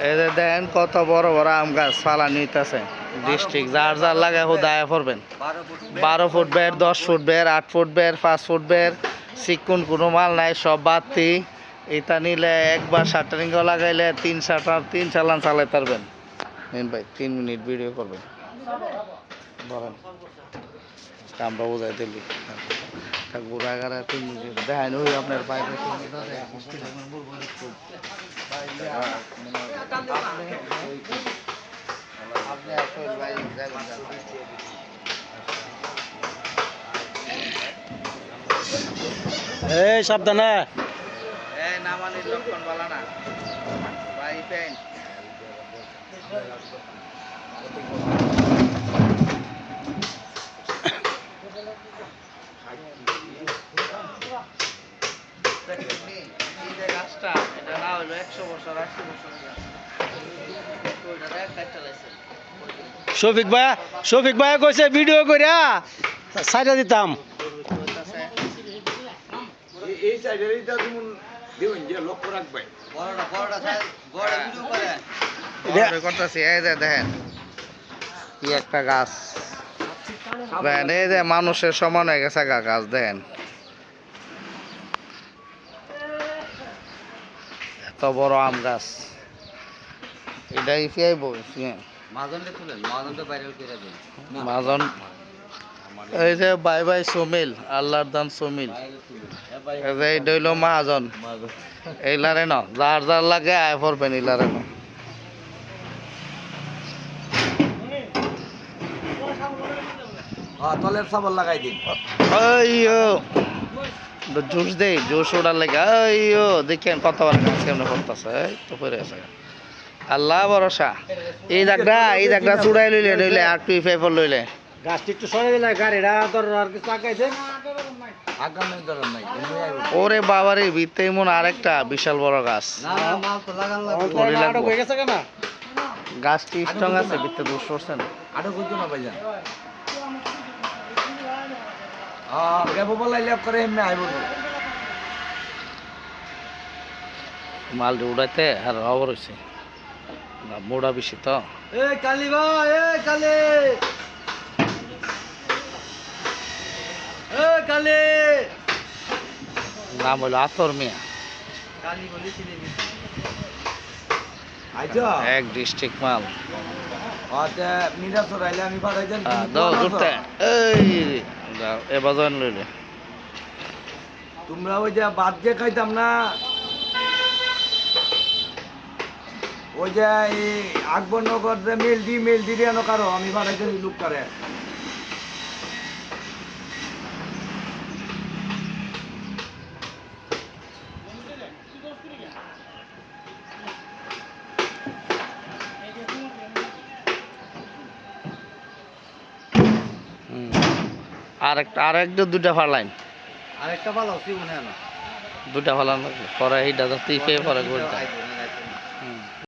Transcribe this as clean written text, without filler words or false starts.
এই যে দেখেন কত বড় বড় আম গাছ ফালানি হইতাছে। ডিস্ট্রিক্ট যার যার লাগে হুদায় পড়বেন। 12 ফুট বের, 10 ফুট বের, 8 ফুট বের, 5 ফুট বের, চিকুন কোনো মাল নাই, সব বাতি। এটা নিলে একবার শাটারিং লাগাইলে 3 চালান চালাই পারবেন। নেন ভাই 3 মিনিট ভিডিও করবেন, বলেন আমরা বোঝাই দিলি ঘোরাঘাড়া 3 মিনিট দেখেন। ওই আপনার বাইরে এই সাবধানে নামানির লক্ষণ বলা না ভাই পেন। গাছটা এটা না হইলো 100 বছর 80 বছর শফিক ভাই কইছে ভিডিও কইরা সাইডা দিতাম। এই সাইডের এইটা যেমন দিবেন যে লক্ষ্য রাখবেন বড়টা ভিডিও করে করতেছি। এই যে দেখেন কি একটা গাছ, দেখেন এই যে মানুষের সমান হয়ে গেছে গাছ। দেখেন এত বড় আম গাছ, এটাই ফিয়াইব মাঝনটা তুলেন, মাঝনটা ভাইরাল করে দেন। মাজন। এই যে বাই বাই সমিল, আল্লাহর দান সমিল। এই যে এইটা হইল মাহাজন। এইলারে ন যার যার লাগে আয় পড়বেন এইলারে ন। হ্যাঁ, তলের সাবল লাগাই দিন। আইয়ো জুস দেই, জুস ওটার লেগে। আইয়ো দেখেন কতবার গাছ কেমন করতেছে, এই তো পড়ে আছে। আল্লাহ ভরসা। এই জায়গাটা চুড়াই লইলে নইলে আর টুই পেপার লইলে গাছটি একটু সরে দিলে গাড়িটা ধর আর কিছু আগাইছে। আগানোর দরকার নাই, এমনি আইবো। ওরে বাবারে ভিতরে এমন আরেকটা বিশাল বড় গাছ। না না, মাল তো লাগান ওরে লাগবে। লাগবে। হয়ে গেছে কেন? গাছটি স্ট্রং আছে, ভিতরে 200%। আরো কইতো না ভাইজান। হ্যাঁ, গেবো বলাইলে করে এমনি আইবো। মাল উড়াইতে আর খবর হয়েছে মোড়া বেশি তো। এই কালি ভাই, এই কালি, এই কালি। নাম হইলো আতর মিয়া। কালি বলেছিলি আইছো? এক ডিস্ট্রিক্ট মাল। আচ্ছা, মিরা সরাইলে আমি পাঠাই দেন। দাও জুড়তে এই এবার জয়েন লইলে তোমরা ওই যে বাদ যে খাইতাম না, ওই যে এই আকবরনগর যে মেল দি রেনো কারো আমি পাঠাইতে লোক করে। আরেকটা দুটা ফালাইন, আরেকটা ভালো আছে মনে হয় না। দুটা ফালান লাগবে পরে এইটা তো পরে করে